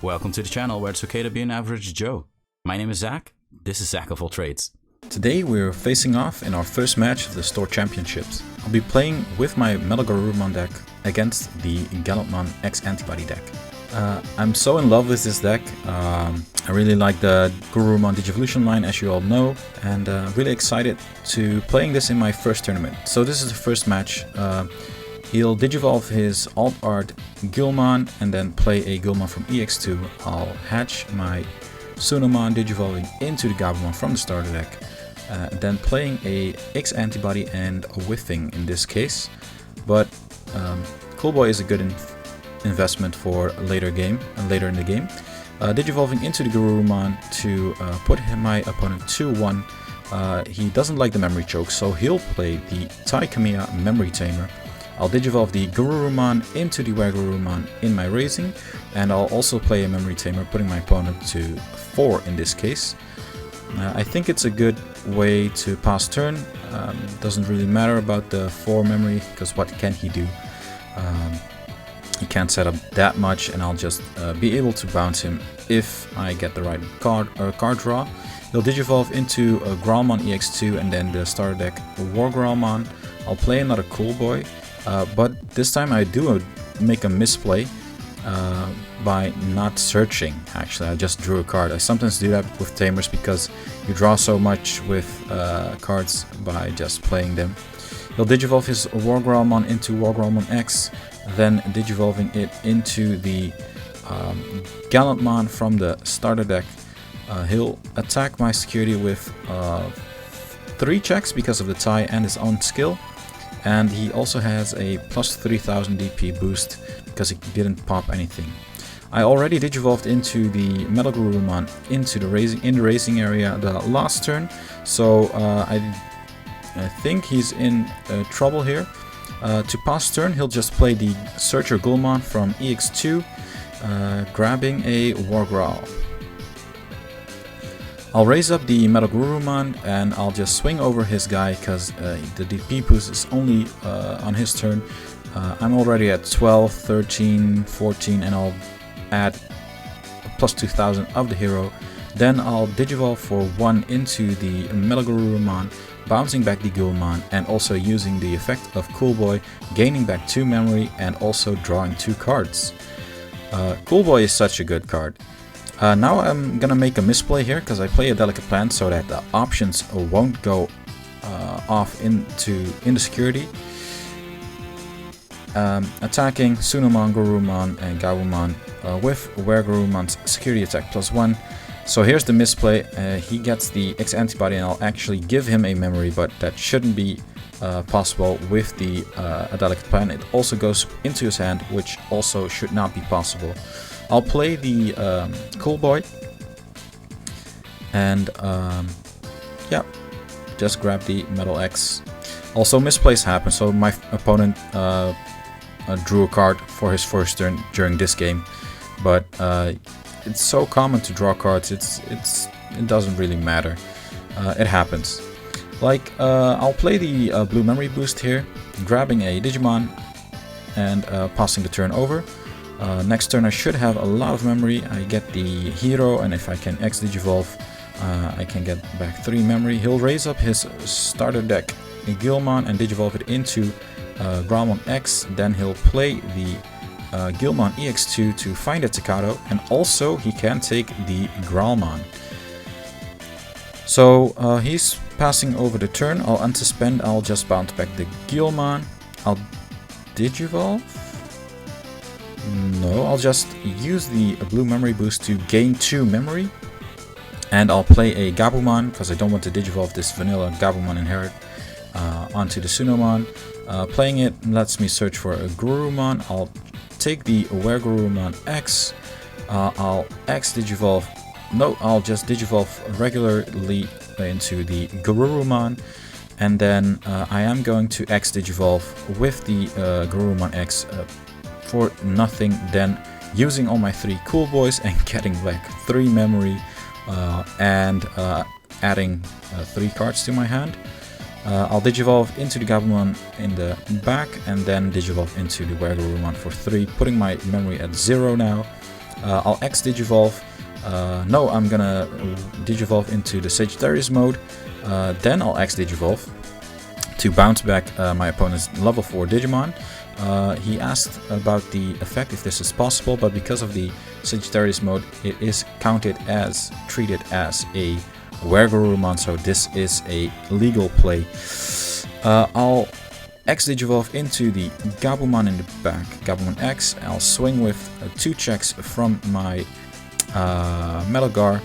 Welcome to the channel where it's okay to be an average Joe. My name is Zack, this is Zack of all trades. Today we're facing off in our first match of the store championships. I'll be playing with my MetalGarurumon deck against the Gallantmon X antibody deck. I'm so in love with this deck. I really like the Garurumon Digivolution line, as you all know, and really excited to playing this in my first tournament. So this is the first match. He'll Digivolve his Alt Art Gallantmon and then play a Gallantmon from EX2. I'll hatch my Sunomon Digivolving into the Gabumon from the starter deck. Then playing a X antibody and a whiffing in this case. But Coolboy is a good investment for later in the game. Digivolving into the Garurumon to put my opponent 2-1. He doesn't like the memory choke, so he'll play the Taikamiya Memory Tamer. I'll Digivolve the Garurumon into the Garurumon in my raising, and I'll also play a Memory Tamer, putting my opponent to 4 in this case. I think it's a good way to pass turn. Doesn't really matter about the 4 memory, because what can he do? He can't set up that much, and I'll just be able to bounce him if I get the right card draw. He'll Digivolve into a Garurumon EX2 and then the starter deck War Garurumon. I'll play another Coolboy, but this time I do make a misplay by not searching. Actually, I just drew a card. I sometimes do that with Tamers because you draw so much with cards by just playing them. He'll Digivolve his War Garurumon into War Garurumon X, then Digivolving it into the Gallantmon from the starter deck. He'll attack my security with 3 checks because of the tie and his own skill. And he also has a plus 3000 DP boost because he didn't pop anything. I already Digivolved into the MetalGarurumon into the raising area the last turn, so I think he's in trouble here. To pass turn, he'll just play the Searcher Gallantmon from EX2, grabbing a War Growl. I'll raise up the MetalGarurumon and I'll just swing over his guy because the DP boost is only on his turn. I'm already at 12, 13, 14, and I'll add plus 2000 of the hero. Then I'll Digivolve for 1 into the MetalGarurumon, bouncing back the Gallantmon, and also using the effect of Coolboy, gaining back 2 memory and also drawing 2 cards. Coolboy is such a good card. Now I'm gonna make a misplay here because I play a Delicate Plant so that the options won't go off into the security. Attacking Sunomon, Garurumon, and Gabumon with Garurumon's security attack +1. So here's the misplay. He gets the X antibody and I'll actually give him a memory, but that shouldn't be possible with the Delicate Plant. It also goes into his hand, which also should not be possible. I'll play the Coolboy and yeah, just grab the Metal X. Also misplays happen, so my opponent drew a card for his first turn during this game, but it's so common to draw cards, it doesn't really matter. It happens. Like I'll play the blue memory boost here, grabbing a Digimon and passing the turn over. Next turn I should have a lot of memory. I get the hero, and if I can X Digivolve, I can get back 3 memory. He'll raise up his starter deck Gallantmon and Digivolve it into Garurumon X. Then he'll play the Gallantmon EX2 to find a Takato, and also he can take the Garurumon. So he's passing over the turn. I'll unsuspend, I'll just bounce back the Gallantmon. I'll Digivolve. No, I'll just use the blue memory boost to gain 2 memory. And I'll play a Gabumon because I don't want to Digivolve this vanilla Gabumon inherit onto the Sunomon. Playing it lets me search for a Garurumon. I'll take the Garurumon X. I'll X Digivolve. No, I'll just Digivolve regularly into the Garurumon. And then I am going to X Digivolve with the Garurumon X for nothing, then using all my 3 Coolboys and getting back 3 memory and adding 3 cards to my hand. I'll Digivolve into the Gabumon in the back and then Digivolve into the Garurumon for 3, putting my memory at 0 now. I'll X Digivolve. No, I'm gonna Digivolve into the Sagittarius mode. Then I'll X Digivolve to bounce back my opponent's level 4 Digimon. He asked about the effect, if this is possible, but because of the Sagittarius mode, it is treated as a Garurumon, so this is a legal play. I'll X Digivolve into the Gabumon in the back, Gabumon X. I'll swing with 2 checks from my MetalGar.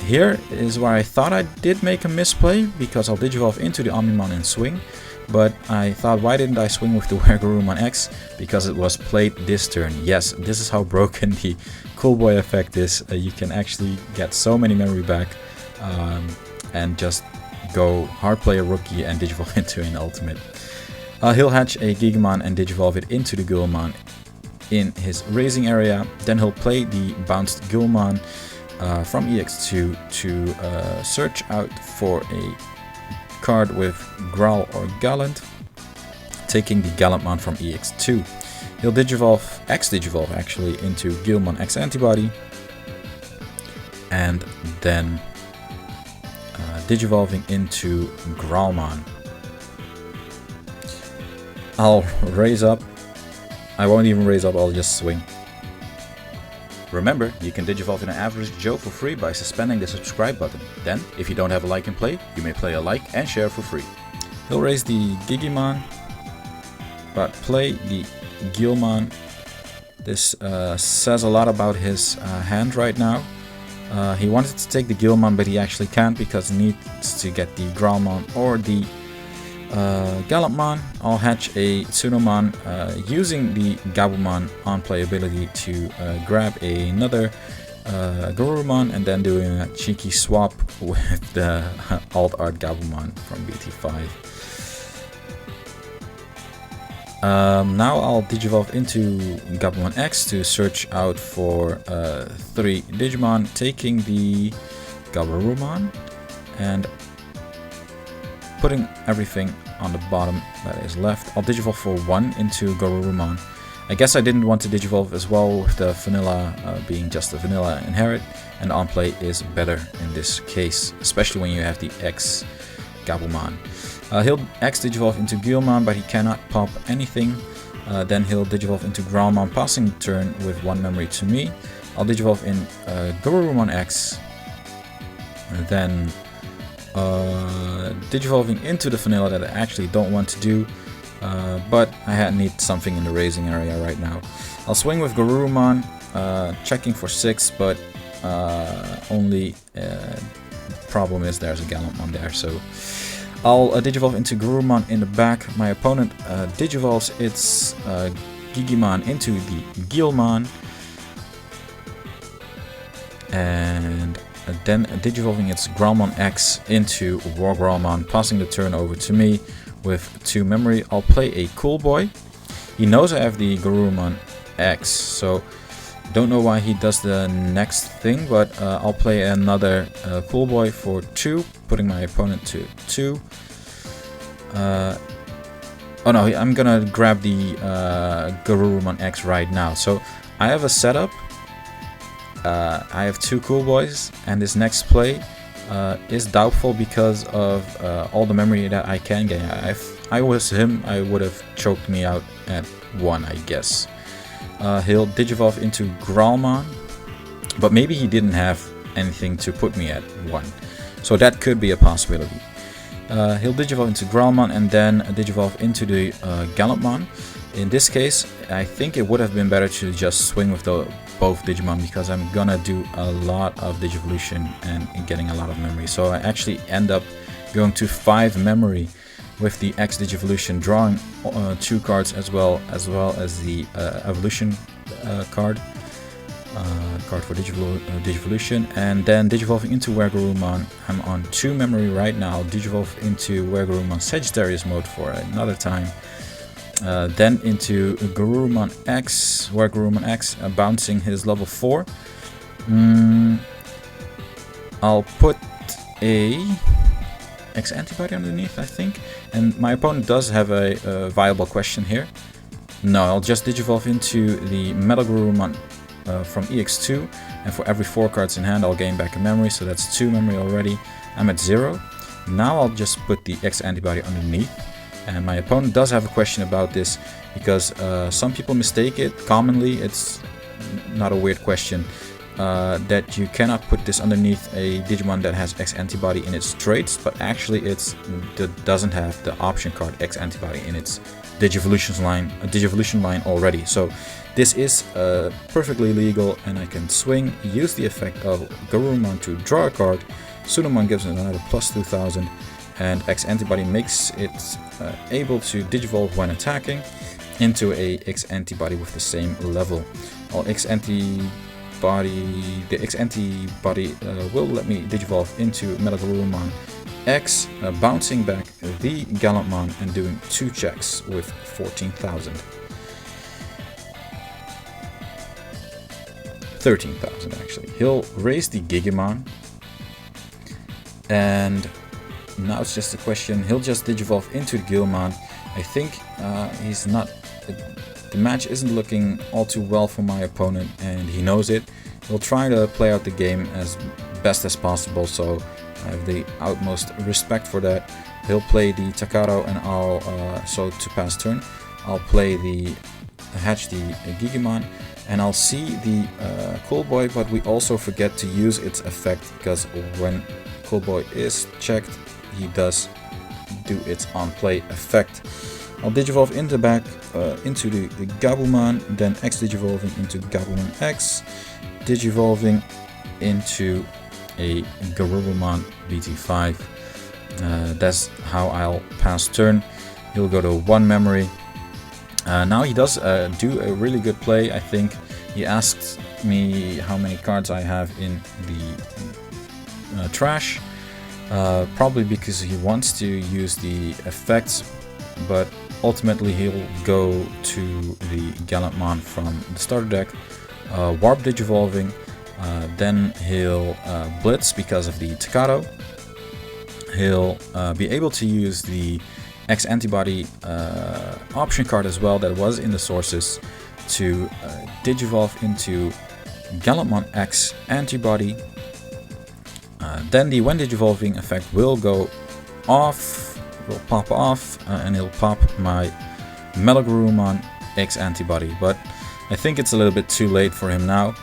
Here is where I thought I did make a misplay, because I'll Digivolve into the Omnimon and swing. But I thought, why didn't I swing with the Garurumon X? Because it was played this turn. Yes, this is how broken the Cool Boy effect is. You can actually get so many memory back and just go hard play a rookie and Digivolve into an ultimate. He'll hatch a Gigamon and Digivolve it into the Gallantmon in his raising area. Then he'll play the bounced Gallantmon from EX2 to search out for a card with Growl or Gallant, taking the Gallantmon from EX2. He'll Digivolve, X Digivolve actually, into Gallantmon X Antibody, and then Digivolving into Growlmon. I'll raise up. I won't even raise up, I'll just swing. Remember, you can Digivolve in an average Joe for free by suspending the subscribe button. Then, if you don't have a like and play, you may play a like and share for free. He'll raise the Gigimon, but play the Gilmon. This says a lot about his hand right now. He wanted to take the Gilmon, but he actually can't because he needs to get the Growlmon or the Gallantmon. I'll hatch a Tsunomon using the Gabumon on playability to grab another Garurumon, and then doing a cheeky swap with the Alt Art Gabumon from BT5. Now I'll Digivolve into Gabumon X to search out for 3 Digimon, taking the Garurumon and putting everything on the bottom that is left. I'll Digivolve for 1 into Garurumon. I guess I didn't want to Digivolve as well, with the vanilla being just a vanilla inherit, and on play is better in this case, especially when you have the X Gabumon. He'll X Digivolve into Gilmon, but he cannot pop anything. Then he'll Digivolve into Growlmon, passing the turn with 1 memory to me. I'll Digivolve in Garurumon X, and then Digivolving into the vanilla that I actually don't want to do, but I need something in the raising area right now. I'll swing with Garurumon, checking for 6, but only problem is there's a Gallantmon there, so I'll Digivolve into Garurumon in the back. My opponent Digivolves its Gigimon into the Gilmon, and then Digivolving its Growlmon X into War Growlmon, passing the turn over to me with 2 memory. I'll play a Cool Boy. He knows I have the Garurumon X, so don't know why he does the next thing, but I'll play another Cool Boy for 2, putting my opponent to 2. Oh no, I'm gonna grab the Garurumon X right now. So I have a setup. I have 2 Cool Boys, and this next play is doubtful because of all the memory that I can get. If I was him, I would have choked me out at 1, I guess. He'll Digivolve into Growlmon, but maybe he didn't have anything to put me at 1, so that could be a possibility. He'll Digivolve into Growlmon and then Digivolve into the Gallantmon. In this case, I think it would have been better to just swing with both Digimon, because I'm gonna do a lot of Digivolution and getting a lot of memory. So I actually end up going to 5 memory with the X Digivolution, drawing 2 cards as well as the Evolution card for Digivolution, and then Digivolving into Garurumon. I'm on 2 memory right now. Digivolve into Garurumon Sagittarius mode for another time. Then into Garurumon X, Garurumon X, bouncing his level 4. I'll put a X Antibody underneath, I think. And my opponent does have a viable question here. No, I'll just Digivolve into the MetalGarurumon from EX2, and for every 4 cards in hand I'll gain back a memory, so that's 2 memory already. I'm at 0. Now I'll just put the X antibody underneath, and my opponent does have a question about this because some people mistake it. Commonly, it's not a weird question, that you cannot put this underneath a Digimon that has X antibody in its traits, but actually it doesn't have the option card X antibody in its Digivolution line already. So this is perfectly legal, and I can swing, use the effect of Garurumon to draw a card. Sunomon gives it another plus 2000, and X antibody makes it able to digivolve when attacking into a X antibody with the same level. The X antibody will let me digivolve into MetalGarurumon X, bouncing back the Gallantmon and doing 2 checks with 14,000. 13,000 actually. He'll raise the Gigimon, and now it's just a question. He'll just digivolve into the Gilmon. I think he's not. The match isn't looking all too well for my opponent, and he knows it. He'll try to play out the game as best as possible, so I have the utmost respect for that. He'll play the Takaro, and I'll so to pass turn, I'll play the hatch the Gigimon, and I'll see the Cool Boy, but we also forget to use its effect, because when Cool Boy is checked, he does do its on-play effect. I'll digivolve in the back into the Gabumon, then X digivolving into Gabumon X, digivolving into a Garurumon BT5. That's how I'll pass turn. He'll go to 1 memory. Now he does do a really good play, I think. He asked me how many cards I have in the trash. Probably because he wants to use the effects, but ultimately he'll go to the Gallantmon from the starter deck, Warp Digivolving, then he'll Blitz because of the Takaro. He'll be able to use the X antibody option card as well that was in the sources to digivolve into Gallantmon X antibody. Then the when digivolving effect will go off, will pop off, and he'll pop my MetalGarurumon X antibody. But I think it's a little bit too late for him now.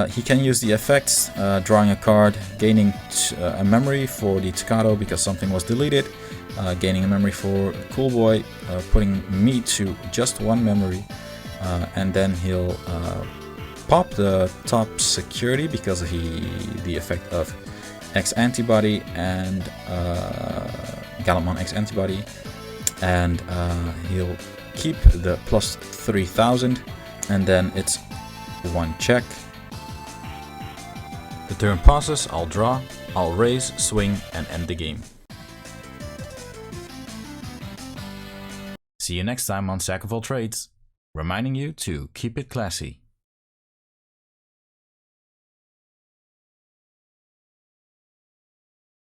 He can use the effects, drawing a card, gaining a memory for the Takaro because something was deleted, gaining a memory for Cool Boy, putting me to just 1 memory, and then he'll pop the top security because of the effect of X antibody and Gallantmon X antibody, and he'll keep the plus 3000, and then it's 1 check. The turn passes, I'll draw, I'll raise, swing, and end the game. See you next time on Zack of All Trades, reminding you to keep it classy.